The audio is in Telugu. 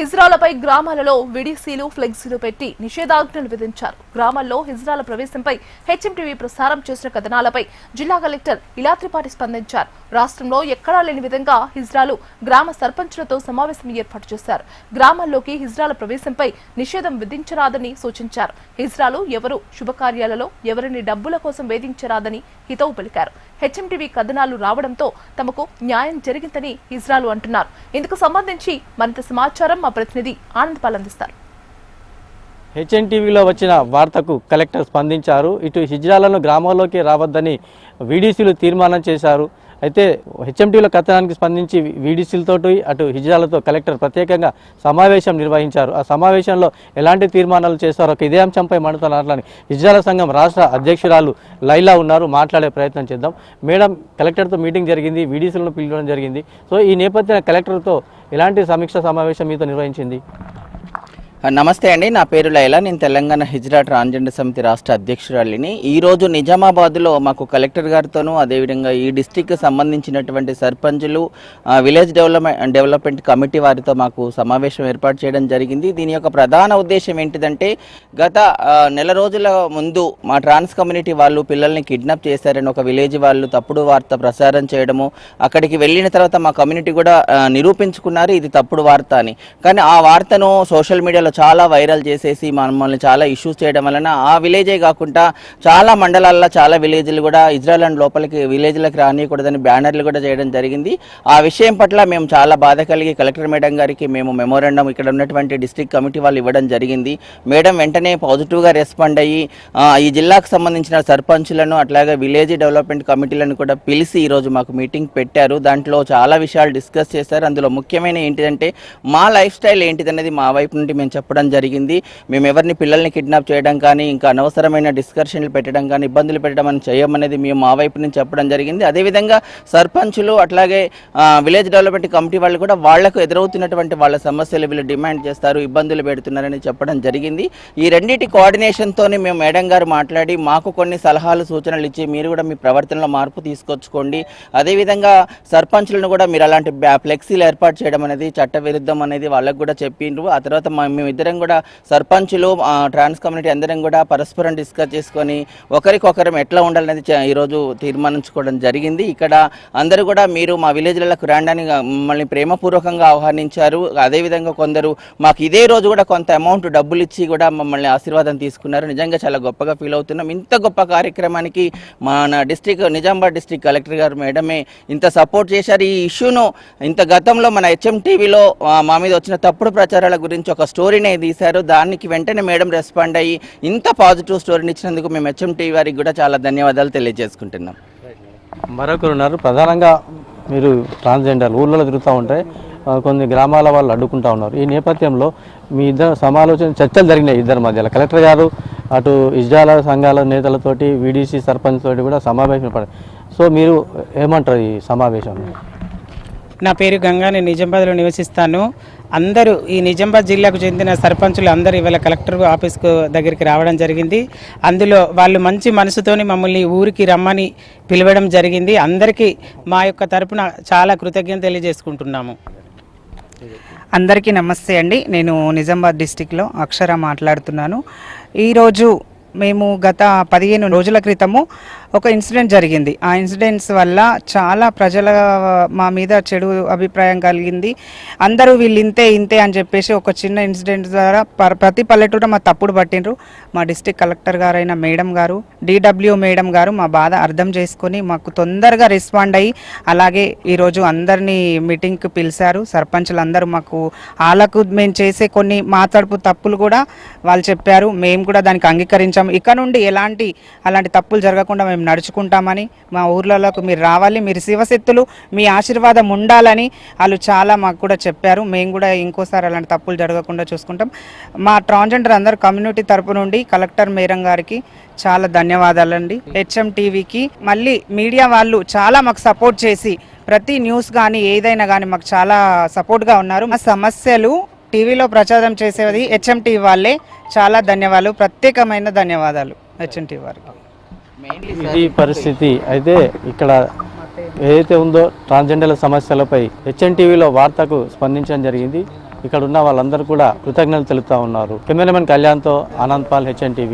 హిజ్రాలపై గ్రామాలలో విడిసీలు ఫ్లెక్సీలు పెట్టి నిషేధాజ్ఞలు విధించారు. గ్రామాల్లో హిజ్రాల ప్రవేశంపై హెచ్ఎంటీవీ ప్రసారం చేసిన కథనాలపై జిల్లా కలెక్టర్ ఇలాత్రిపాటి స్పందించారు. రాష్ట్రంలో ఎక్కడా లేని విధంగా హిజ్రాలు గ్రామ సర్పంచులతో సమావేశం ఏర్పాటు చేశారు. గ్రామాల్లోకి హిజ్రాల ప్రవేశంపై నిషేధం విధించరాదని సూచించారు. హిజ్రాలు ఎవరు శుభకార్యాలలో ఎవరిని డబ్బుల కోసం వేధించరాదని హితవు పలికారు. హెచ్ఎంటీవీ కథనాలు రావడంతో తమకు న్యాయం జరిగిందని హిజ్రాలు అంటున్నారు. ఇందుకు సంబంధించి మరింత సమాచారం మా ప్రతినిధి ఆనంద్ పాల్ అందిస్తారు. హెచ్ఎన్టీవీలో వచ్చిన వార్తకు కలెక్టర్ స్పందించారు. ఇటు హిజ్రాలను గ్రామాల్లోకి రావద్దని వీడీసీలు తీర్మానం చేశారు. అయితే హెచ్ఎంటీవీలో కథనానికి స్పందించి వీడీసీలతో అటు హిజ్రాలతో కలెక్టర్ ప్రత్యేకంగా సమావేశం నిర్వహించారు. ఆ సమావేశంలో ఎలాంటి తీర్మానాలు చేస్తారో ఇదే అంశంపై మాట్లాడాలని హిజ్రాల సంఘం రాష్ట్ర అధ్యక్షురాలు లైలా ఉన్నారు. మాట్లాడే ప్రయత్నం చేద్దాం. మేడం, కలెక్టర్తో మీటింగ్ జరిగింది, వీడీసీలను పిలవడం జరిగింది. సో ఈ నేపథ్యంలో కలెక్టర్తో ఎలాంటి సమీక్ష సమావేశం మీతో నిర్వహించింది? నమస్తే అండి, నా పేరు లైలా. నేను తెలంగాణ హిజ్రా ట్రాన్స్జెండర్ సమితి రాష్ట్ర అధ్యక్షురాలిని. ఈరోజు నిజామాబాద్లో మాకు కలెక్టర్ గారితోనూ అదేవిధంగా ఈ డిస్టిక్కి సంబంధించినటువంటి సర్పంచులు, విలేజ్ డెవలప్మెంట్ కమిటీ వారితో మాకు సమావేశం ఏర్పాటు చేయడం జరిగింది. దీని యొక్క ప్రధాన ఉద్దేశం ఏంటిదంటే, గత నెల రోజుల ముందు మా ట్రాన్స్ కమ్యూనిటీ వాళ్ళు పిల్లల్ని కిడ్నాప్ చేశారని ఒక విలేజ్ వాళ్ళు తప్పుడు వార్త ప్రసారం చేయడము, అక్కడికి వెళ్ళిన తర్వాత మా కమ్యూనిటీ కూడా నిరూపించుకున్నారు ఇది తప్పుడు వార్త అని. కానీ ఆ వార్తను సోషల్ మీడియాలో చాలా వైరల్ చేసేసి మమ్మల్ని చాలా ఇష్యూస్ చేయడం వలన ఆ విలేజే కాకుండా చాలా మండలాల్లో చాలా విలేజ్లు కూడా ఇజ్రాయెల్ అండ్ లోపలికి విలేజ్లకు రానియకూడదని బ్యానర్లు కూడా చేయడం జరిగింది. ఆ విషయం పట్ల మేము చాలా బాధ కలిగి కలెక్టర్ మేడం గారికి మేము మెమోరాండం ఇక్కడ ఉన్నటువంటి డిస్ట్రిక్ట్ కమిటీ వాళ్ళు ఇవ్వడం జరిగింది. మేడం వెంటనే పాజిటివ్గా రెస్పాండ్ అయ్యి ఈ జిల్లాకు సంబంధించిన సర్పంచులను అట్లాగే విలేజ్ డెవలప్మెంట్ కమిటీలను కూడా పిలిచి ఈరోజు మాకు మీటింగ్ పెట్టారు. దాంట్లో చాలా విషయాలు డిస్కస్ చేశారు. అందులో ముఖ్యమైన ఏంటిదంటే మా లైఫ్ స్టైల్ ఏంటిదనేది మా వైపు నుండి మేము చెప్పడం జరిగింది. మేము ఎవరిని పిల్లల్ని కిడ్నాప్ చేయడం కానీ ఇంకా అనవసరమైన డిస్కషన్లు పెట్టడం కానీ ఇబ్బందులు పెట్టడం అని చేయమనేది మేము మా వైపు నుంచి చెప్పడం జరిగింది. అదేవిధంగా సర్పంచులు అట్లాగే విలేజ్ డెవలప్మెంట్ కమిటీ వాళ్ళు కూడా వాళ్లకు ఎదురవుతున్నటువంటి వాళ్ళ సమస్యలు వీళ్ళు డిమాండ్ చేస్తారు, ఇబ్బందులు పెడుతున్నారని చెప్పడం జరిగింది. ఈ రెండింటి కోఆర్డినేషన్తోనే మేము మేడం గారు మాట్లాడి మాకు కొన్ని సలహాలు సూచనలు ఇచ్చి మీరు కూడా మీ ప్రవర్తనలో మార్పు తీసుకొచ్చుకోండి, అదేవిధంగా సర్పంచులను కూడా మీరు అలాంటి ఫ్లెక్సీలు ఏర్పాటు చేయడం అనేది చట్టవిరుద్ధం అనేది వాళ్ళకు కూడా చెప్పిండ్రు. ఆ తర్వాత మేమిద్దరం కూడా సర్పంచులు ట్రాన్స్ కమ్యూనిటీ అందరం కూడా పరస్పరం డిస్కస్ చేసుకొని ఒకరికొకరం ఎట్లా ఉండాలనేది ఈరోజు తీర్మానించుకోవడం జరిగింది. ఇక్కడ అందరూ కూడా మీరు మా విలేజ్లకు రాండని మమ్మల్ని ప్రేమపూర్వకంగా ఆహ్వానించారు. అదేవిధంగా కొందరు మాకు ఇదే రోజు కూడా కొంత అమౌంట్ డబ్బులు ఇచ్చి కూడా మమ్మల్ని ఆశీర్వాదం తీసుకున్నారు. నిజంగా చాలా గొప్పగా ఫీల్ అవుతున్నాం. ఇంత గొప్ప కార్యక్రమానికి మన నిజామాబాద్ డిస్ట్రిక్ట్ కలెక్టర్ గారు మేడమే ఇంత సపోర్ట్ చేశారు. ఈ ఇష్యూను ఇంత గతంలో మన హెచ్ఎంటీవీలో మా మీద వచ్చిన తప్పుడు ప్రచారాల గురించి ఒక స్టోరీనే తీశారు. దానికి వెంటనే మేడం రెస్పాండ్ అయ్యి ఇంత పాజిటివ్ స్టోరీని ఇచ్చినందుకు మేము హెచ్ఎంటీవీ వారికి కూడా చాలా ధన్యవాదాలు తెలియజేసుకుంటున్నాం. మరొకరు ఉన్నారు. ప్రధానంగా మీరు ట్రాన్స్జెండర్ ఊళ్ళలో తిరుగుతూ ఉంటే కొన్ని గ్రామాల వాళ్ళు అడ్డుకుంటూ ఉన్నారు. ఈ నేపథ్యంలో మీ ఇద్దరు సమాలోచన చర్చలు జరిగినాయి ఇద్దరి మధ్యలో. కలెక్టర్ గారు అటు ఇజ్రాయెల్ సంఘాల నేతలతోటి వీడీసీ సర్పంచ్ తోటి కూడా సమావేశం పడారు. సో మీరు ఏమంటారు ఈ సమావేశం? నా పేరు గంగా, నేను నిజామాబాద్లో నివసిస్తాను. అందరూ ఈ నిజామాబాద్ జిల్లాకు చెందిన సర్పంచులు అందరూ ఇవాళ కలెక్టర్ ఆఫీస్కు దగ్గరికి రావడం జరిగింది. అందులో వాళ్ళు మంచి మనసుతోని మమ్మల్ని ఊరికి రమ్మని పిలవడం జరిగింది. అందరికీ మా యొక్క తరపున చాలా కృతజ్ఞత తెలియజేసుకుంటున్నాము. అందరికీ నమస్తే అండి. నేను నిజామాబాద్ డిస్టిక్లో అక్షర మాట్లాడుతున్నాను. ఈరోజు మేము గత 15 రోజుల క్రితము ఒక ఇన్సిడెంట్ జరిగింది. ఆ ఇన్సిడెంట్స్ వల్ల చాలా ప్రజల మా మీద చెడు అభిప్రాయం కలిగింది. అందరూ వీళ్ళు ఇంతే అని చెప్పేసి ఒక చిన్న ఇన్సిడెంట్ ద్వారా ప్రతి పల్లెటూరు మా తప్పుడు పట్టిండ్రు. మా డిస్ట్రిక్ట్ కలెక్టర్ గారైన మేడం గారు, డిడబ్ల్యూ మేడం గారు మా బాధ అర్థం చేసుకొని మాకు తొందరగా రెస్పాండ్ అయ్యి అలాగే ఈరోజు అందరినీ మీటింగ్కి పిలిచారు. సర్పంచులు అందరూ మాకు వాళ్ళకు మేము చేసే కొన్ని మాట్లాడుపు తప్పులు కూడా వాళ్ళు చెప్పారు. మేము కూడా దానికి అంగీకరించాము. ఇక నుండి అలాంటి తప్పులు జరగకుండా మేము నడుచుకుంటామని, మా ఊర్లలోకి మీరు రావాలి, మీరు శివశక్తులు, మీ ఆశీర్వాదం ఉండాలని వాళ్ళు చాలా మాకు కూడా చెప్పారు. మేము కూడా ఇంకోసారి అలాంటి తప్పులు జరగకుండా చూసుకుంటాం. మా ట్రాన్స్జెండర్ అందరు కమ్యూనిటీ తరపు నుండి కలెక్టర్ మేడం గారికి చాలా ధన్యవాదాలండి. హెచ్ఎంటీవీకి మళ్ళీ మీడియా వాళ్ళు చాలా మాకు సపోర్ట్ చేసి ప్రతి న్యూస్ కానీ ఏదైనా కానీ మాకు చాలా సపోర్ట్గా ఉన్నారు. మా సమస్యలు టీవీలో ప్రచారం చేసేది హెచ్ఎంటీవీ వాళ్ళే. చాలా ధన్యవాదాలు, ప్రత్యేకమైన ధన్యవాదాలు హెచ్ఎంటీవీ వారికి. ఇది పరిస్థితి. అయితే ఇక్కడ ఏదైతే ఉందో ట్రాన్స్జెండర్ల సమస్యలపై హెచ్ఎన్టీవీలో వార్తకు స్పందించడం జరిగింది. ఇక్కడ ఉన్న వాళ్ళందరూ కూడా కృతజ్ఞతలు తెలుపుతా ఉన్నారు. కెమెరామెన్ కళ్యాణ్తో ఆనంద్ పాల్, HN TV.